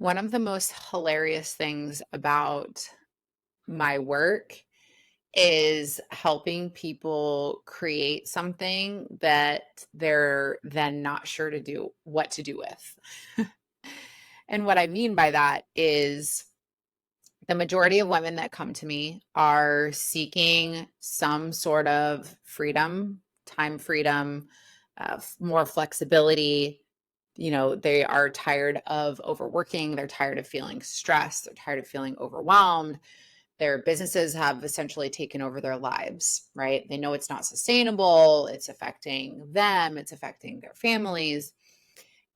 One of the most hilarious things about my work is helping people create something that they're then not sure to do what to do with. And what I mean by that is the majority of women that come to me are seeking some sort of freedom, time freedom, more flexibility. They are tired of overworking. They're tired of feeling stressed. They're tired of feeling overwhelmed. Their businesses have essentially taken over their lives, right? They know it's not sustainable. It's affecting them. It's affecting their families.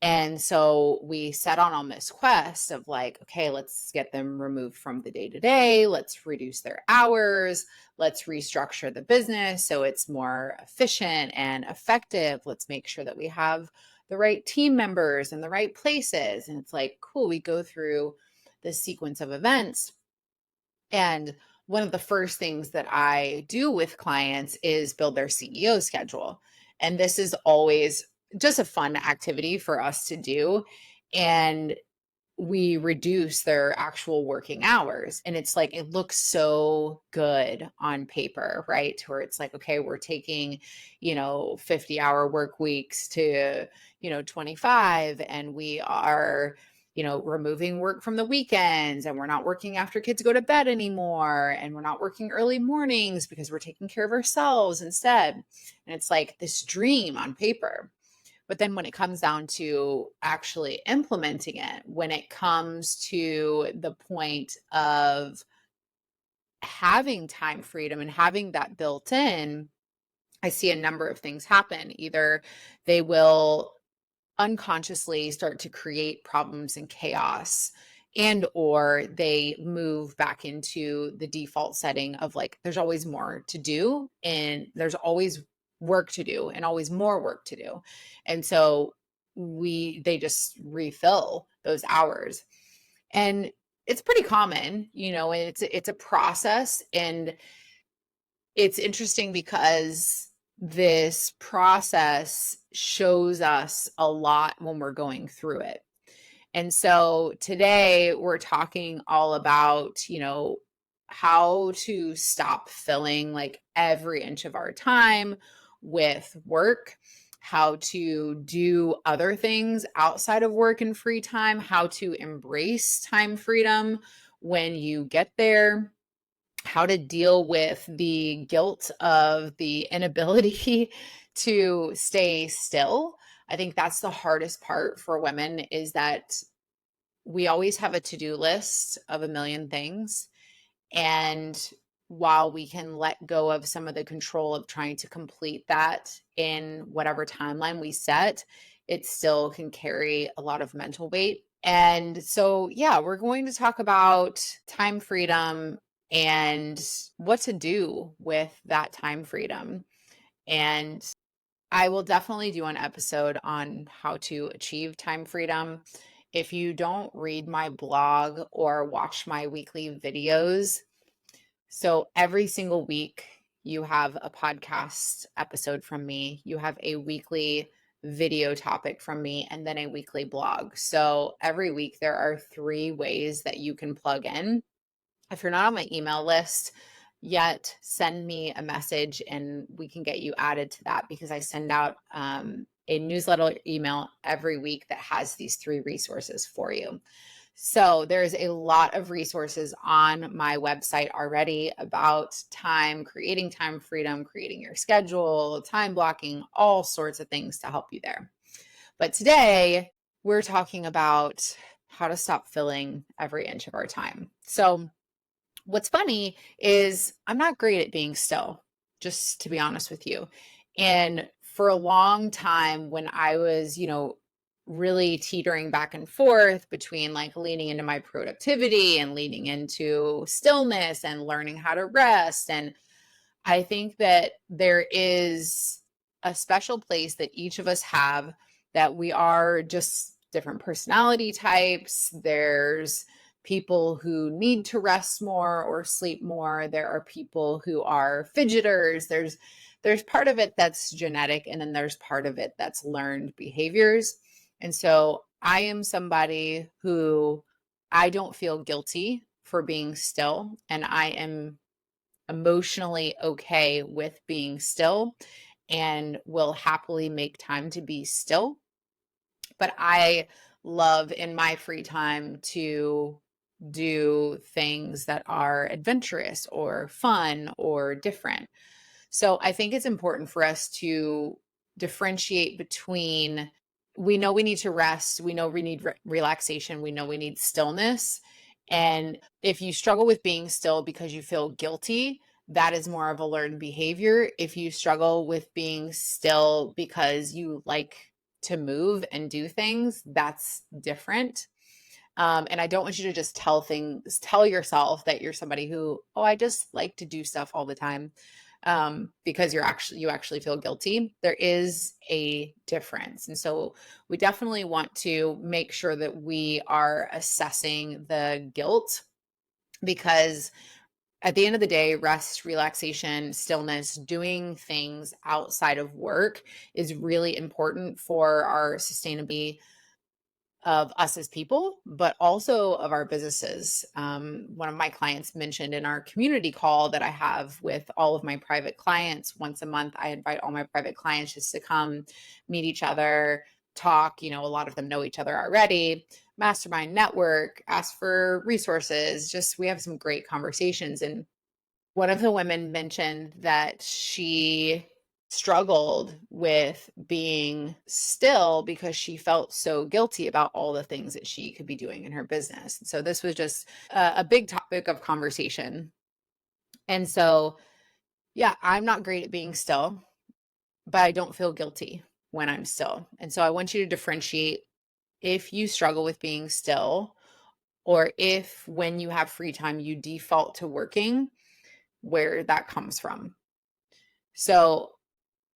And so we set on this quest of like, okay, let's get them removed from the day to day. Let's reduce their hours. Let's restructure the business so it's more efficient and effective. Let's make sure that we have the right team members in the right places. And it's like, cool, we go through this sequence of events. And one of the first things that I do with clients is build their CEO schedule. And this is always just a fun activity for us to do. And we reduce their actual working hours. And it's like, it looks so good on paper, right? Where it's like, okay, we're taking, 50-hour work weeks to, 25, and we are, removing work from the weekends, and we're not working after kids go to bed anymore. And we're not working early mornings because we're taking care of ourselves instead. And it's like this dream on paper. But then when it comes down to actually implementing it, when it comes to the point of having time freedom and having that built in, I see a number of things happen. Either they will unconsciously start to create problems and chaos, and or they move back into the default setting of like, there's always more to do and there's always work to do and always more work to do. And so they just refill those hours. And it's pretty common, and it's a process. And it's interesting because this process shows us a lot when we're going through it. And so today we're talking all about, how to stop filling like every inch of our time with work, how to do other things outside of work and free time, how to embrace time freedom when you get there, how to deal with the guilt of the inability to stay still. I think that's the hardest part for women, is that we always have a to-do list of a million things. And while we can let go of some of the control of trying to complete that in whatever timeline we set, it still can carry a lot of mental weight. And so, yeah, we're going to talk about time freedom and what to do with that time freedom. And I will definitely do an episode on how to achieve time freedom. If you don't read my blog or watch my weekly videos, so every single week you have a podcast episode from me, you have a weekly video topic from me, and then a weekly blog. So every week there are 3 ways that you can plug in. If you're not on my email list yet, send me a message and we can get you added to that, because I send out a newsletter email every week that has these 3 resources for you. So there's a lot of resources on my website already about time, creating time freedom, creating your schedule, time blocking, all sorts of things to help you there. But today we're talking about how to stop filling every inch of our time. So what's funny is I'm not great at being still, just to be honest with you. And for a long time, when I was, really teetering back and forth between like leaning into my productivity and leaning into stillness and learning how to rest. And I think that there is a special place that each of us have, that we are just different personality types. There's people who need to rest more or sleep more. There are people who are fidgeters. There's part of it that's genetic, and then there's part of it that's learned behaviors. And so I am somebody who I don't feel guilty for being still, and I am emotionally okay with being still and will happily make time to be still. But I love in my free time to do things that are adventurous or fun or different. So I think it's important for us to differentiate between, we know we need to rest, we know we need relaxation, we know we need stillness. And if you struggle with being still because you feel guilty, that is more of a learned behavior. If you struggle with being still because you like to move and do things, that's different. And I don't want you to just tell yourself that you're somebody who, oh, I just like to do stuff all the time, because you actually feel guilty. There is a difference. And so we definitely want to make sure that we are assessing the guilt, because at the end of the day, rest, relaxation, stillness, doing things outside of work is really important for our sustainability of us as people, but also of our businesses. One of my clients mentioned in our community call that I have with all of my private clients once a month, I invite all my private clients just to come meet each other, talk. A lot of them know each other already, mastermind, network, ask for resources. Just we have some great conversations. And one of the women mentioned that she struggled with being still because she felt so guilty about all the things that she could be doing in her business. So this was just a big topic of conversation. And so, yeah, I'm not great at being still, but I don't feel guilty when I'm still. And so I want you to differentiate if you struggle with being still, or if when you have free time, you default to working, where that comes from. So,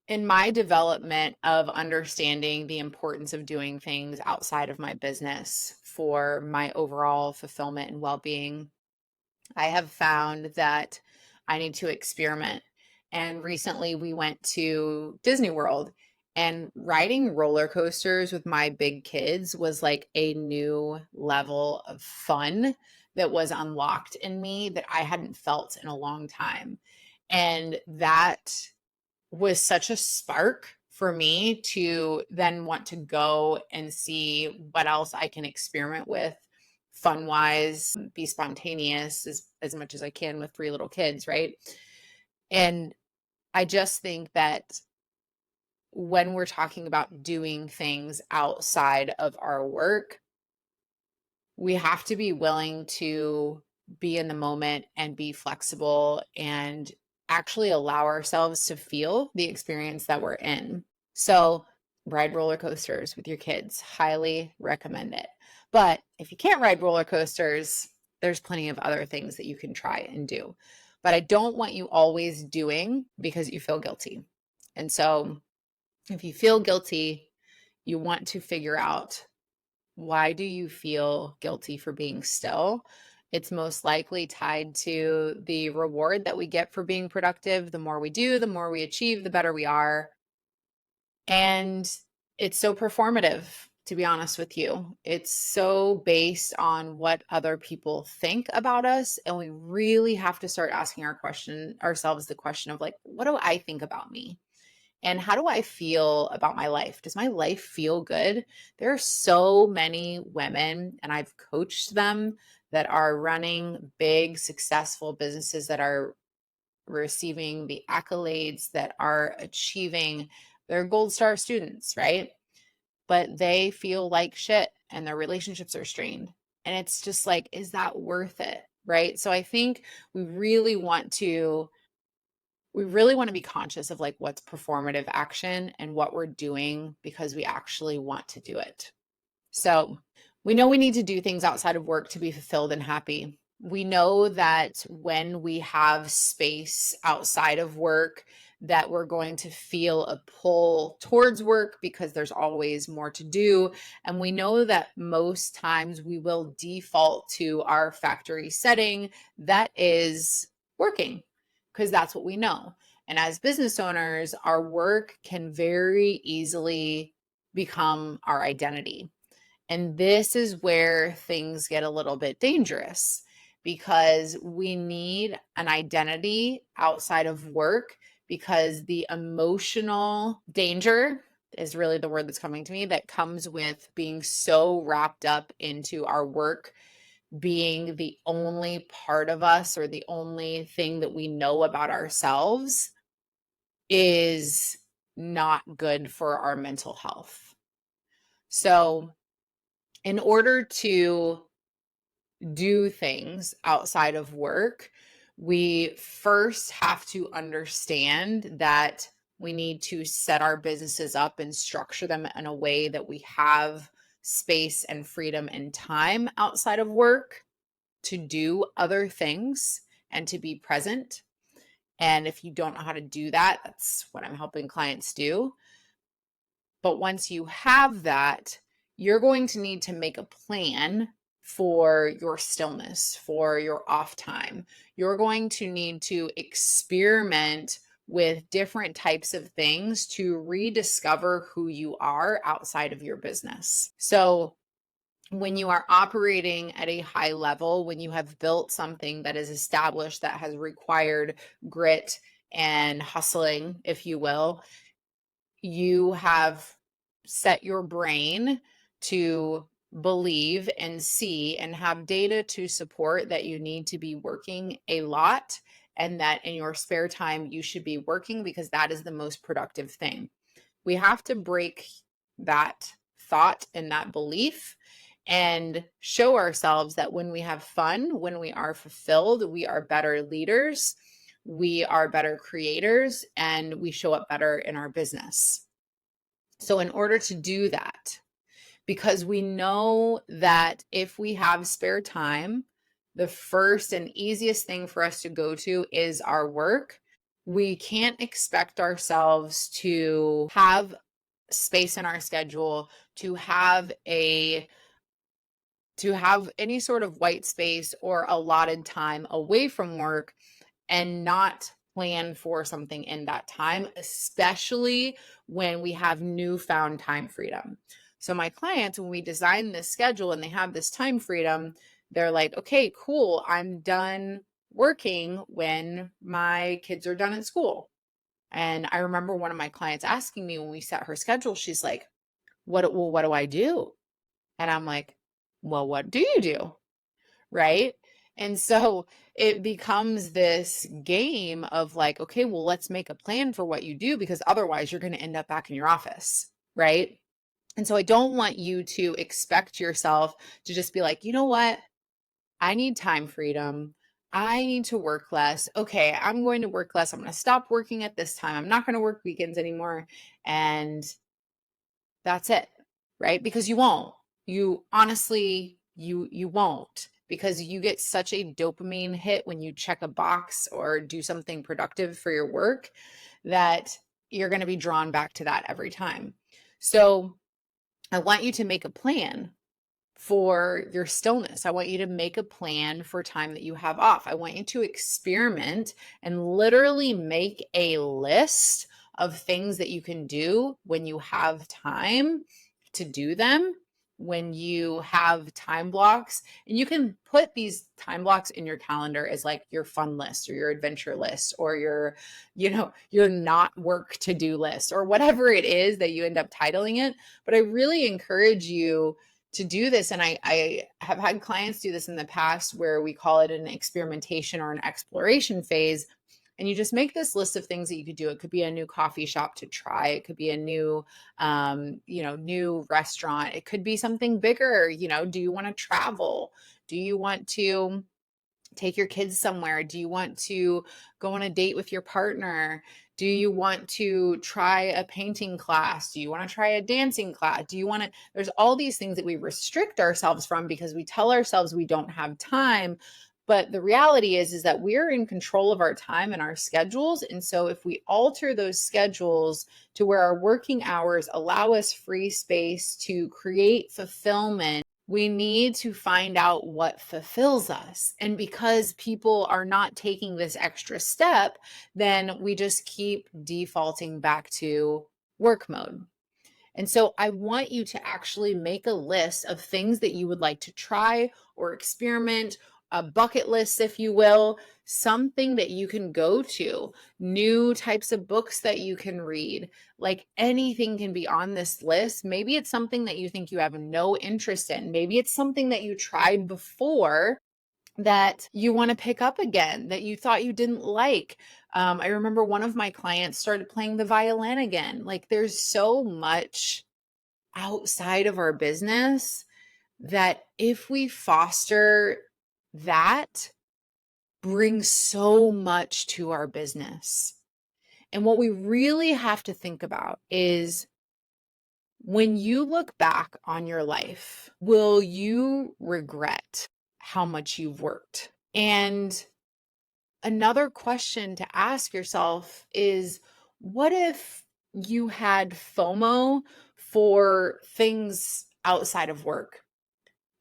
in my development of understanding the importance of doing things outside of my business for my overall fulfillment and well being, I have found that I need to experiment. And recently we went to Disney World, and riding roller coasters with my big kids was like a new level of fun that was unlocked in me that I hadn't felt in a long time. And that was such a spark for me to then want to go and see what else I can experiment with fun wise, be spontaneous as much as I can with three little kids, right? And I just think that when we're talking about doing things outside of our work, we have to be willing to be in the moment and be flexible and actually allow ourselves to feel the experience that we're in. So, ride roller coasters with your kids, highly recommend it. But if you can't ride roller coasters, there's plenty of other things that you can try and do. But I don't want you always doing because you feel guilty. And so, if you feel guilty, you want to figure out, why do you feel guilty for being still? It's most likely tied to the reward that we get for being productive. The more we do, the more we achieve, the better we are. And it's so performative, to be honest with you. It's so based on what other people think about us. And we really have to start asking ourselves the question of, like, what do I think about me? And how do I feel about my life? Does my life feel good? There are so many women, and I've coached them, that are running big, successful businesses, that are receiving the accolades, that are achieving their gold star students, right? But they feel like shit and their relationships are strained. And it's just like, is that worth it? Right. So I think we really want to be conscious of, like, what's performative action and what we're doing because we actually want to do it. So we know we need to do things outside of work to be fulfilled and happy. We know that when we have space outside of work, that we're going to feel a pull towards work because there's always more to do. And we know that most times we will default to our factory setting that is working, because that's what we know. And as business owners, our work can very easily become our identity. And this is where things get a little bit dangerous because we need an identity outside of work, because the emotional danger is really the word that's coming to me, that comes with being so wrapped up into our work being the only part of us or the only thing that we know about ourselves is not good for our mental health. So, in order to do things outside of work, we first have to understand that we need to set our businesses up and structure them in a way that we have space and freedom and time outside of work to do other things and to be present. And if you don't know how to do that, that's what I'm helping clients do. But once you have that, you're going to need to make a plan for your stillness, for your off time. You're going to need to experiment with different types of things to rediscover who you are outside of your business. So, when you are operating at a high level, when you have built something that is established, that has required grit and hustling, if you will, you have set your brain to believe and see and have data to support that you need to be working a lot, and that in your spare time you should be working because that is the most productive thing. We have to break that thought and that belief and show ourselves that when we have fun, when we are fulfilled, we are better leaders, we are better creators, and we show up better in our business. So, in order to do that, because we know that if we have spare time, the first and easiest thing for us to go to is our work. We can't expect ourselves to have space in our schedule, to have any sort of white space or allotted time away from work and not plan for something in that time, especially when we have newfound time freedom. So my clients, when we design this schedule and they have this time freedom, they're like, okay, cool, I'm done working when my kids are done at school. And I remember one of my clients asking me when we set her schedule, she's like, what do I do? And I'm like, well, what do you do? Right? And so it becomes this game of like, okay, well, let's make a plan for what you do, because otherwise you're going to end up back in your office. Right? And so I don't want you to expect yourself to just be like, you know what? I need time freedom. I need to work less. Okay, I'm going to work less. I'm going to stop working at this time. I'm not going to work weekends anymore. And that's it. Right? Because you won't. You honestly, you won't, because you get such a dopamine hit when you check a box or do something productive for your work that you're going to be drawn back to that every time. So I want you to make a plan for your stillness. I want you to make a plan for time that you have off. I want you to experiment and literally make a list of things that you can do when you have time to do them, when you have time blocks. And you can put these time blocks in your calendar as like your fun list or your adventure list or your not work to do list or whatever it is that you end up titling it. But I really encourage you to do this. And I have had clients do this in the past where we call it an experimentation or an exploration phase. And you just make this list of things that you could do. It could be a new coffee shop to try. It could be a new restaurant. It could be something bigger. Do you want to travel? Do you want to take your kids somewhere? Do you want to go on a date with your partner? Do you want to try a painting class? Do you want to try a dancing class? There's all these things that we restrict ourselves from because we tell ourselves we don't have time. But the reality is that we're in control of our time and our schedules. And so if we alter those schedules to where our working hours allow us free space to create fulfillment, we need to find out what fulfills us. And because people are not taking this extra step, then we just keep defaulting back to work mode. And so I want you to actually make a list of things that you would like to try or experiment, a bucket list, if you will, something that you can go to, new types of books that you can read. Like anything can be on this list. Maybe it's something that you think you have no interest in. Maybe it's something that you tried before that you want to pick up again that you thought you didn't like. I remember one of my clients started playing the violin again. Like there's so much outside of our business that if we foster that brings so much to our business. And what we really have to think about is when you look back on your life, will you regret how much you've worked? And another question to ask yourself is what if you had FOMO for things outside of work,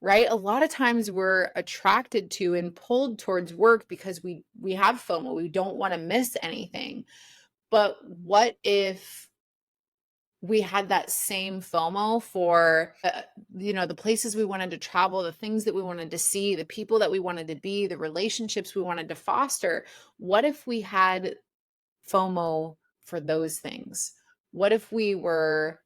right? A lot of times we're attracted to and pulled towards work because we have FOMO. We don't want to miss anything. But what if we had that same FOMO for, the places we wanted to travel, the things that we wanted to see, the people that we wanted to be, the relationships we wanted to foster? What if we had FOMO for those things? What if we were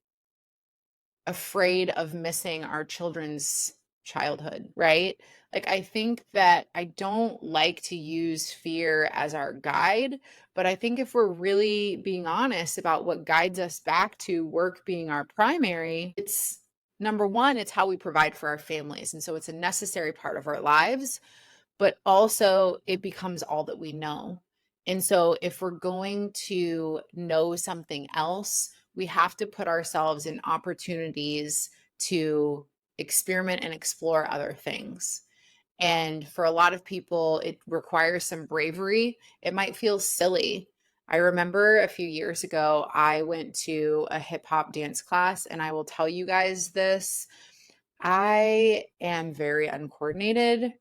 afraid of missing our children's childhood, right? Like, I think that I don't like to use fear as our guide, but I think if we're really being honest about what guides us back to work being our primary, it's number one, it's how we provide for our families. And so it's a necessary part of our lives, but also it becomes all that we know. And so if we're going to know something else, we have to put ourselves in opportunities to experiment and explore other things. And for a lot of people, it requires some bravery. It might feel silly. I remember a few years ago, I went to a hip hop dance class, and I will tell you guys this. I am very uncoordinated,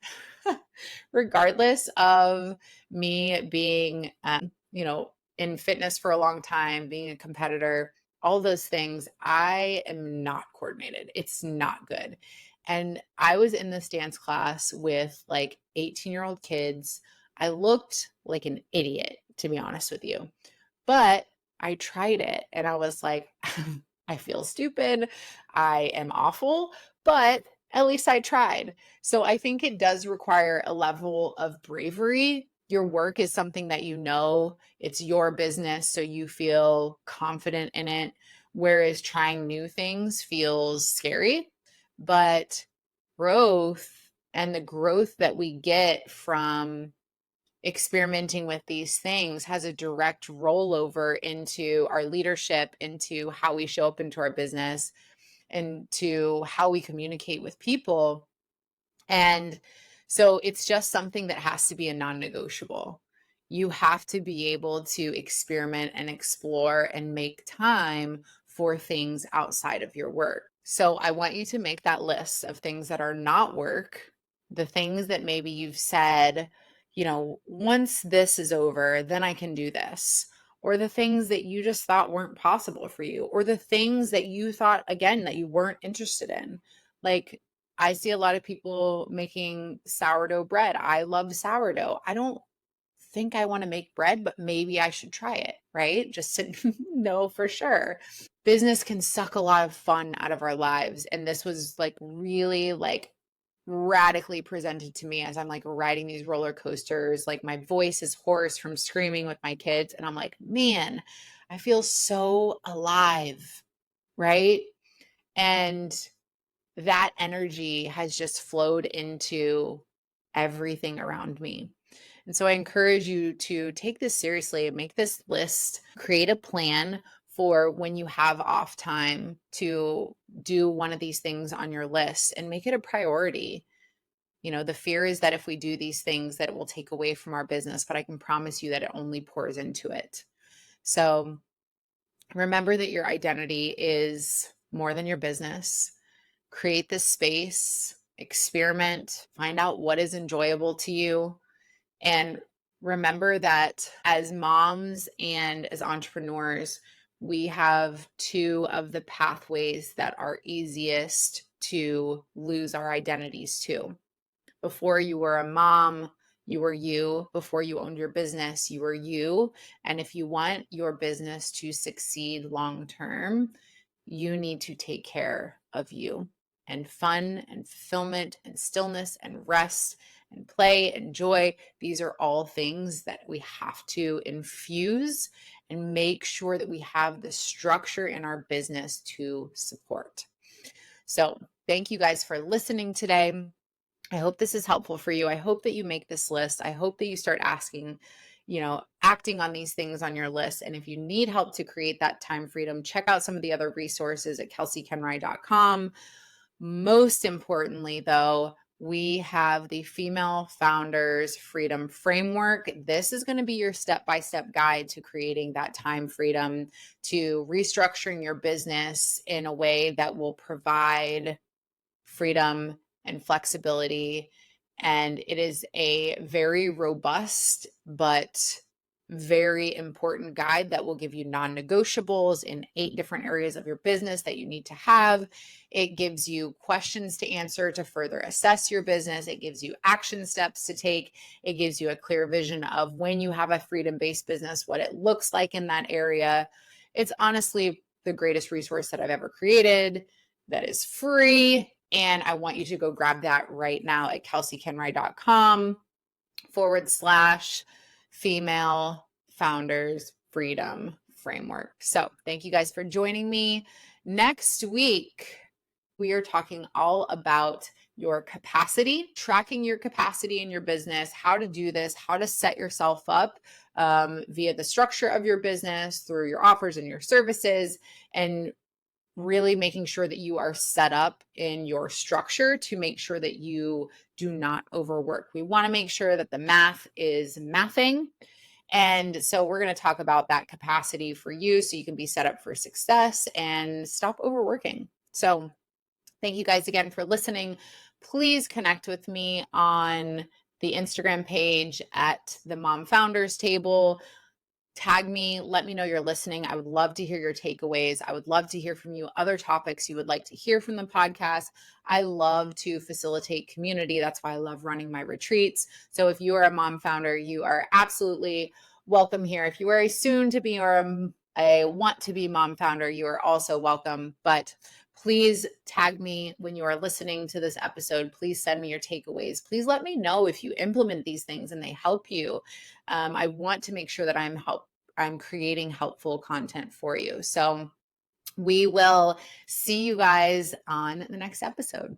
regardless of me being, in fitness for a long time, being a competitor, all those things. I am not coordinated. It's not good. And I was in this dance class with like 18-year-old kids. I looked like an idiot, to be honest with you. But I tried it and I was like, I feel stupid. I am awful, but at least I tried. So I think it does require a level of bravery. Your work is something that you know, it's your business, so you feel confident in it. Whereas trying new things feels scary, but growth and the growth that we get from experimenting with these things has a direct rollover into our leadership, into how we show up into our business, into how we communicate with people. And so it's just something that has to be a non-negotiable. You have to be able to experiment and explore and make time for things outside of your work. So I want you to make that list of things that are not work, the things that maybe you've said, once this is over, then I can do this. Or the things that you just thought weren't possible for you, or the things that you thought, again, that you weren't interested in. Like, I see a lot of people making sourdough bread. I love sourdough. I don't think I want to make bread, but maybe I should try it, right? Just to know for sure. Business can suck a lot of fun out of our lives. And this was like really like radically presented to me as I'm like riding these roller coasters. Like my voice is hoarse from screaming with my kids. And I'm like, man, I feel so alive, right? And that energy has just flowed into everything around me. And so I encourage you to take this seriously and make this list, create a plan for when you have off time to do one of these things on your list and make it a priority. The fear is that if we do these things that it will take away from our business, but I can promise you that it only pours into it. So remember that your identity is more than your business. Create this space, experiment, find out what is enjoyable to you. And remember that as moms and as entrepreneurs, we have two of the pathways that are easiest to lose our identities to. Before you were a mom, you were you. Before you owned your business, you were you. And if you want your business to succeed long term, you need to take care of you. And fun and fulfillment and stillness and rest and play and joy, these are all things that we have to infuse and make sure that we have the structure in our business to support. So, thank you guys for listening today. I hope this is helpful for you. I hope that you make this list. I hope that you start asking, acting on these things on your list. And if you need help to create that time freedom, check out some of the other resources at kelseykenrai.com. Most importantly, though, we have the Female Founders Freedom Framework. This is going to be your step-by-step guide to creating that time freedom, to restructuring your business in a way that will provide freedom and flexibility. And it is a very robust but very important guide that will give you non-negotiables in 8 different areas of your business that you need to have. It gives you questions to answer to further assess your business. It gives you action steps to take. It gives you a clear vision of when you have a freedom-based business, what it looks like in that area. It's honestly the greatest resource that I've ever created that is free. And I want you to go grab that right now at kelseykenrai.com/female founders freedom framework. So thank you guys for joining me. Next week, we are talking all about your capacity, tracking your capacity in your business, how to do this, how to set yourself up via the structure of your business, through your offers and your services, and really making sure that you are set up in your structure to make sure that you do not overwork. We want to make sure that the math is mathing. And so we're going to talk about that capacity for you so you can be set up for success and stop overworking. So thank you guys again for listening. Please connect with me on the Instagram page at the Mom Founders Table. Tag me, let me know you're listening. I would love to hear your takeaways. I would love to hear from you, other topics you would like to hear from the podcast. I love to facilitate community. That's why I love running my retreats. So if you are a mom founder, you are absolutely welcome here. If you are a soon to be or a want to be mom founder, you are also welcome. But please tag me when you are listening to this episode. Please send me your takeaways. Please let me know if you implement these things and they help you. I want to make sure that I'm creating helpful content for you. So we will see you guys on the next episode.